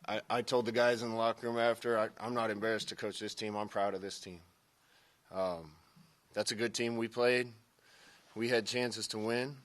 I told the guys in the locker room after, I'm not embarrassed to coach this team. I'm proud of this team. That's a good team we played. We had chances to win.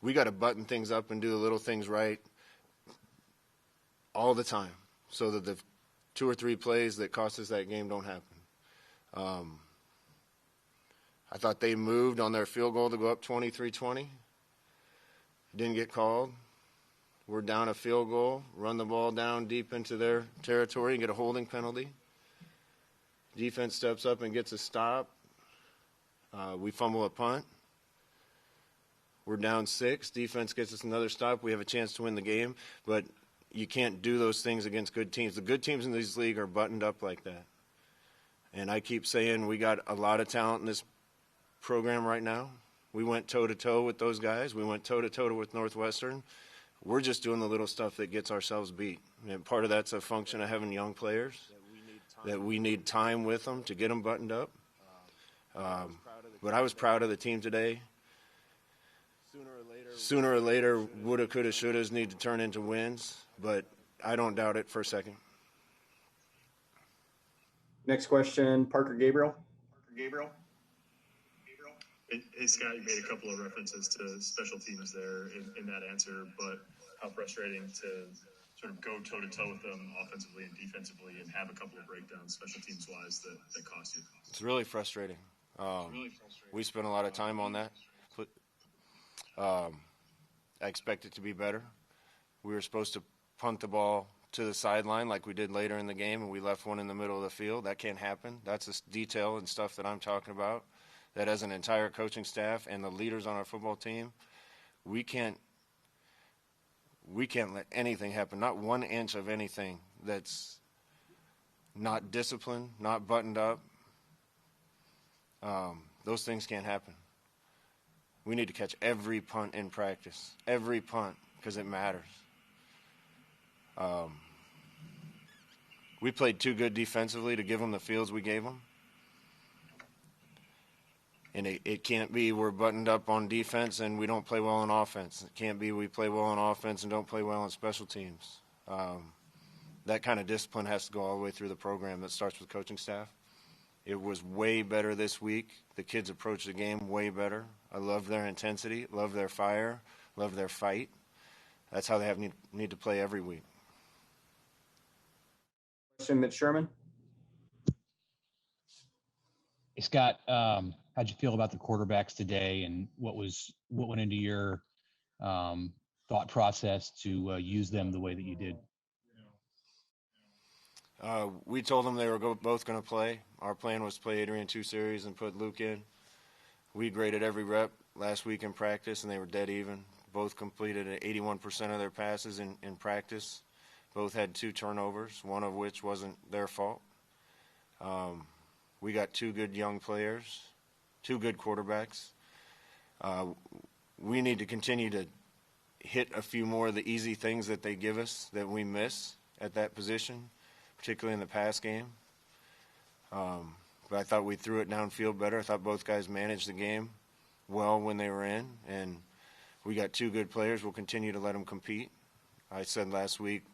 We got to button things up and do the little things right all the time so that the 2 or 3 plays that cost us that game don't happen. I thought they moved on their field goal to go up 23-20. Didn't get called. We're down a field goal, run the ball down deep into their territory and get a holding penalty. Defense steps up and gets a stop. We fumble a punt. We're down 6. Defense gets us another stop. We have a chance to win the game, but you can't do those things against good teams. The good teams in this league are buttoned up like that. And I keep saying we got a lot of talent in this program right now. We went toe-to-toe with those guys. We went toe-to-toe with Northwestern. We're just doing the little stuff that gets ourselves beat. And part of that's a function of having young players, that we need time with them to get them buttoned up. But I was proud of the team today. Sooner or later, woulda, coulda, shouldas need to turn into wins, but I don't doubt it for a second. Next question, Parker Gabriel. Hey, Scott, you made a couple of references to special teams there in that answer, but how frustrating to sort of go toe-to-toe with them offensively and defensively and have a couple of breakdowns special teams-wise that cost you. It's really frustrating. We spent a lot of time on that. I expect it to be better. We were supposed to punt the ball to the sideline like we did later in the game, and we left one in the middle of the field. That can't happen. That's the detail and stuff that I'm talking about. That as an entire coaching staff and the leaders on our football team, we can't let anything happen, not 1 inch of anything that's not disciplined, not buttoned up. Those things can't happen. We need to catch every punt in practice, every punt, because it matters. We played too good defensively to give them the fields we gave them. And it can't be we're buttoned up on defense and we don't play well on offense. It can't be we play well on offense and don't play well on special teams. That kind of discipline has to go all the way through the program. That starts with coaching staff. It was way better this week. The kids approached the game way better. I love their intensity, love their fire, love their fight. That's how they need to play every week. Question, Mitch Sherman. Hey, Scott, how'd you feel about the quarterbacks today, and what went into your thought process to use them the way that you did? We told them they were both going to play. Our plan was to play Adrian 2 series and put Luke in. We graded every rep last week in practice, and they were dead even. Both completed 81% of their passes in practice. Both had 2 turnovers, one of which wasn't their fault. We got 2 good young players, 2 good quarterbacks. We need to continue to hit a few more of the easy things that they give us that we miss at that position, particularly in the pass game. But I thought we threw it downfield better. I thought both guys managed the game well when they were in, and we got 2 good players. We'll continue to let them compete. I said last week,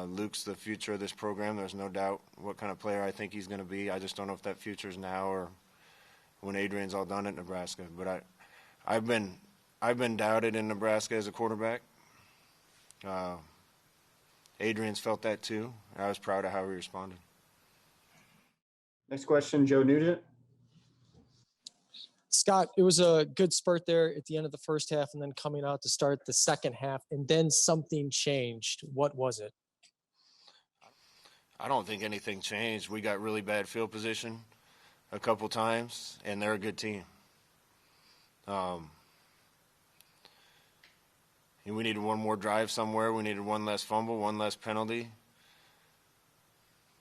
Luke's the future of this program. There's no doubt what kind of player I think he's going to be. I just don't know if that future is now or when Adrian's all done at Nebraska. But I've been doubted in Nebraska as a quarterback. Adrian's felt that too. I was proud of how he responded. Next question, Joe Nugent. Scott, it was a good spurt there at the end of the first half and then coming out to start the second half, and then something changed. What was it? I don't think anything changed. We got really bad field position a couple times, and they're a good team. And we needed one more drive somewhere. We needed one less fumble, one less penalty,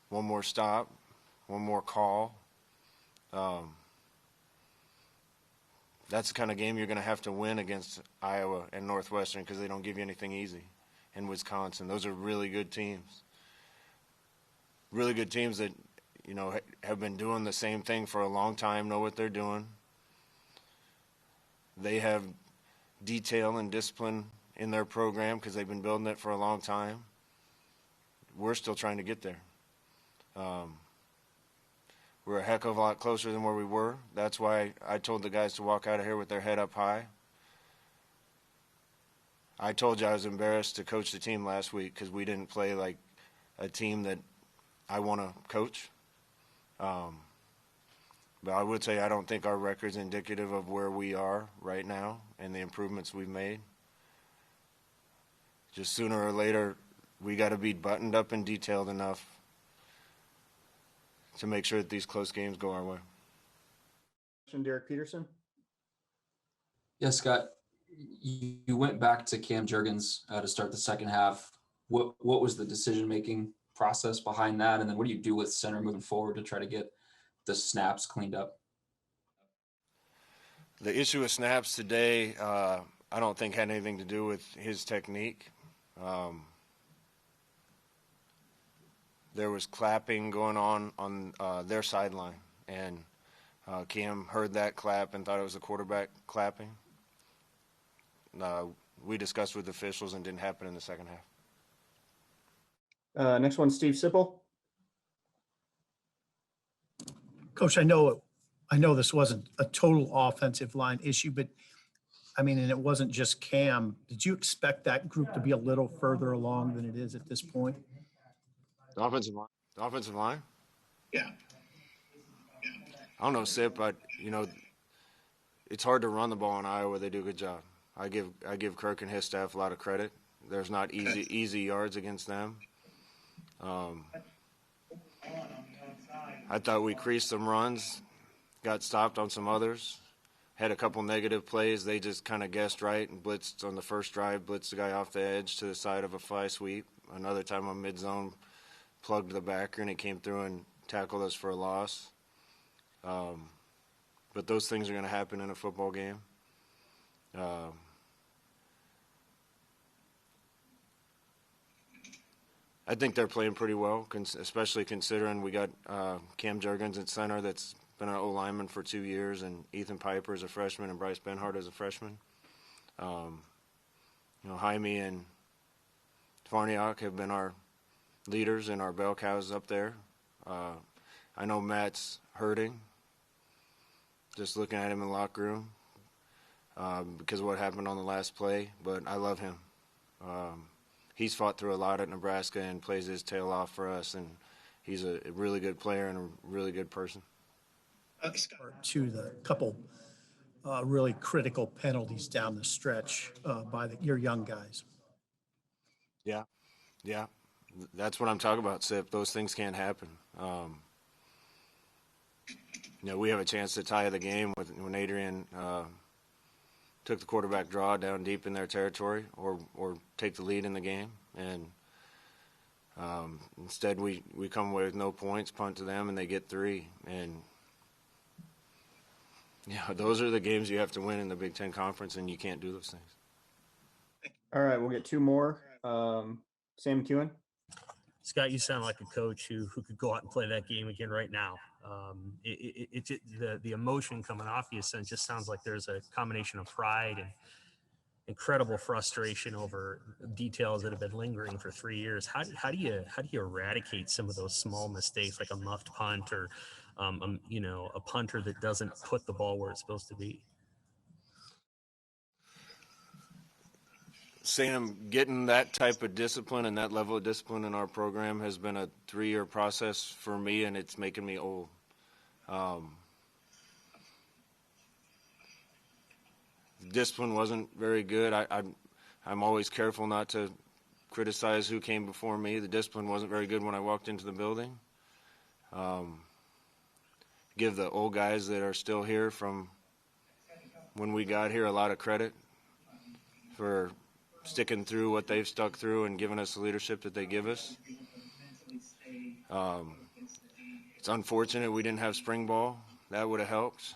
one more stop, one more call. That's the kind of game you're going to have to win against Iowa and Northwestern because they don't give you anything easy. And Wisconsin, those are really good teams. Really good teams that, you know, have been doing the same thing for a long time, know what they're doing. They have detail and discipline in their program because they've been building it for a long time. We're still trying to get there. We're a heck of a lot closer than where we were. That's why I told the guys to walk out of here with their head up high. I told you I was embarrassed to coach the team last week because we didn't play like a team that I want to coach. But I would say I don't think our record's indicative of where we are right now and the improvements we've made. Just sooner or later, we got to be buttoned up and detailed enough to make sure that these close games go our way. Derek Peterson. Yes, Scott, you went back to Cam Jurgens to start the second half. What was the decision-making process behind that? And then what do you do with center moving forward to try to get the snaps cleaned up? The issue with snaps today, I don't think had anything to do with his technique. There was clapping going on their sideline, and Cam heard that clap and thought it was the quarterback clapping. We discussed with officials and didn't happen in the second half. Next one, Steve Sipple. Coach, I know this wasn't a total offensive line issue, but I mean, and it wasn't just Cam. Did you expect that group to be a little further along than it is at this point? The offensive line? The offensive line? Yeah. I don't know, Sip, but, it's hard to run the ball in Iowa. They do a good job. I give Kirk and his staff a lot of credit. There's not easy yards against them. I thought we creased some runs, got stopped on some others, had a couple negative plays. They just kind of guessed right and blitzed on the first drive, blitzed the guy off the edge to the side of a fly sweep. Another time on mid-zone, plugged the backer, and he came through and tackled us for a loss. But those things are going to happen in a football game. I think they're playing pretty well, especially considering we got Cam Jurgens at center that's been an O-lineman for 2 years, and Ethan Piper is a freshman, and Bryce Benhart is a freshman. Jaime and Farniok have been our leaders and our bell cows up there. I know Matt's hurting, just looking at him in the locker room because of what happened on the last play, but I love him. He's fought through a lot at Nebraska and plays his tail off for us, and he's a really good player and a really good person. To the couple really critical penalties down the stretch by your young guys. Yeah, that's what I'm talking about, Sip. Those things can't happen. We have a chance to tie the game when Adrian took the quarterback draw down deep in their territory or take the lead in the game. And instead we come away with no points, punt to them, and they get 3. And, those are the games you have to win in the Big Ten Conference, and you can't do those things. All right, we'll get 2 more. Sam McEwen. Scott, you sound like a coach who could go out and play that game again right now. The emotion coming off you just sounds like there's a combination of pride and incredible frustration over details that have been lingering for 3 years. How do you eradicate some of those small mistakes, like a muffed punt or a punter that doesn't put the ball where it's supposed to be? Sam, getting that type of discipline and that level of discipline in our program has been a 3-year process for me, and it's making me old. Discipline wasn't very good. I'm always careful not to criticize who came before me. The discipline wasn't very good when I walked into the building. Give the old guys that are still here from when we got here a lot of credit for sticking through what they've stuck through and giving us the leadership that they give us. It's unfortunate we didn't have spring ball. That would have helped.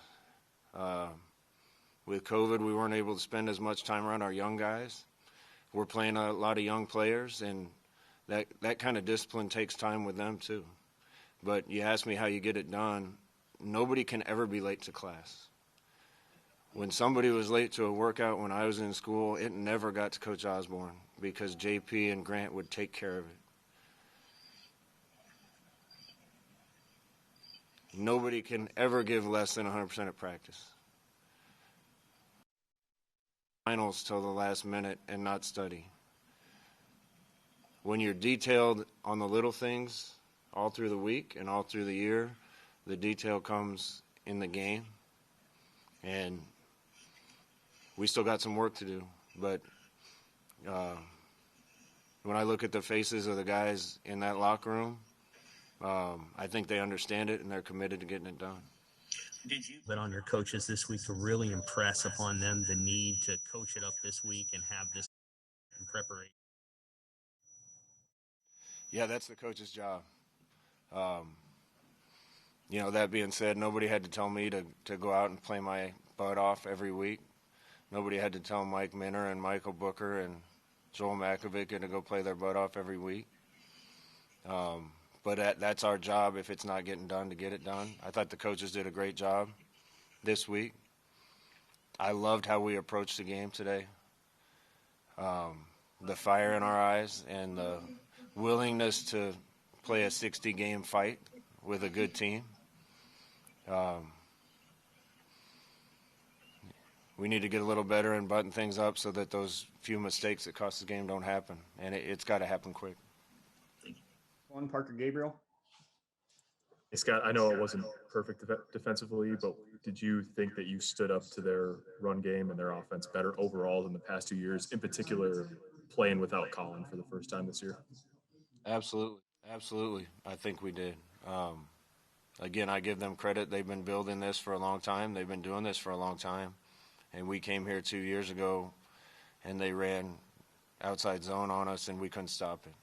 With COVID, we weren't able to spend as much time around our young guys. We're playing a lot of young players, and that kind of discipline takes time with them too. But you ask me how you get it done. Nobody can ever be late to class. When somebody was late to a workout when I was in school, it never got to Coach Osborne because JP and Grant would take care of it. Nobody can ever give less than 100% at practice. Finals till the last minute and not study. When you're detailed on the little things all through the week and all through the year, the detail comes in the game. And we still got some work to do. But when I look at the faces of the guys in that locker room, I think they understand it and they're committed to getting it done. Did you bet on your coaches this week to really impress upon them the need to coach it up this week and have this in preparation? Yeah, that's the coach's job. You know, that being said, nobody had to tell me to go out and play my butt off every week. Nobody had to tell Mike Minner and Michael Booker and Joel Makovic to go play their butt off every week. But that's our job if it's not getting done to get it done. I thought the coaches did a great job this week. I loved how we approached the game today. The fire in our eyes and the willingness to play a 60-game fight with a good team. We need to get a little better and button things up so that those few mistakes that cost the game don't happen. And it's got to happen quick. One, Parker Gabriel. Hey, Scott, I know it wasn't perfect defensively, but did you think that you stood up to their run game and their offense better overall than the past 2 years, in particular playing without Colin for the first time this year? Absolutely. Absolutely. I think we did. Again, I give them credit. They've been building this for a long time. They've been doing this for a long time. And we came here 2 years ago, and they ran outside zone on us, and we couldn't stop it.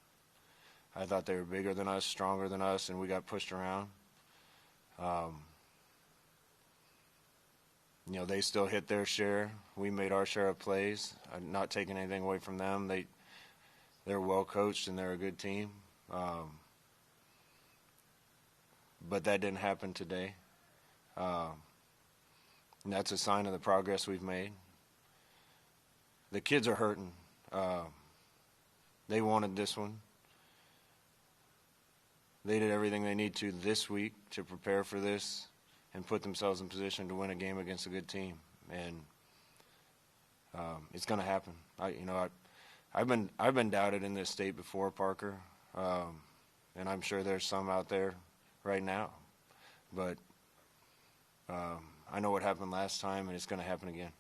I thought they were bigger than us, stronger than us, and we got pushed around. You know, they still hit their share. We made our share of plays. I'm not taking anything away from them. They're well coached and they're a good team. But that didn't happen today. And that's a sign of the progress we've made. The kids are hurting. They wanted this one. They did everything they need to this week to prepare for this and put themselves in position to win a game against a good team. And it's going to happen. I've been doubted in this state before, Parker, and I'm sure there's some out there right now. But I know what happened last time, and it's going to happen again.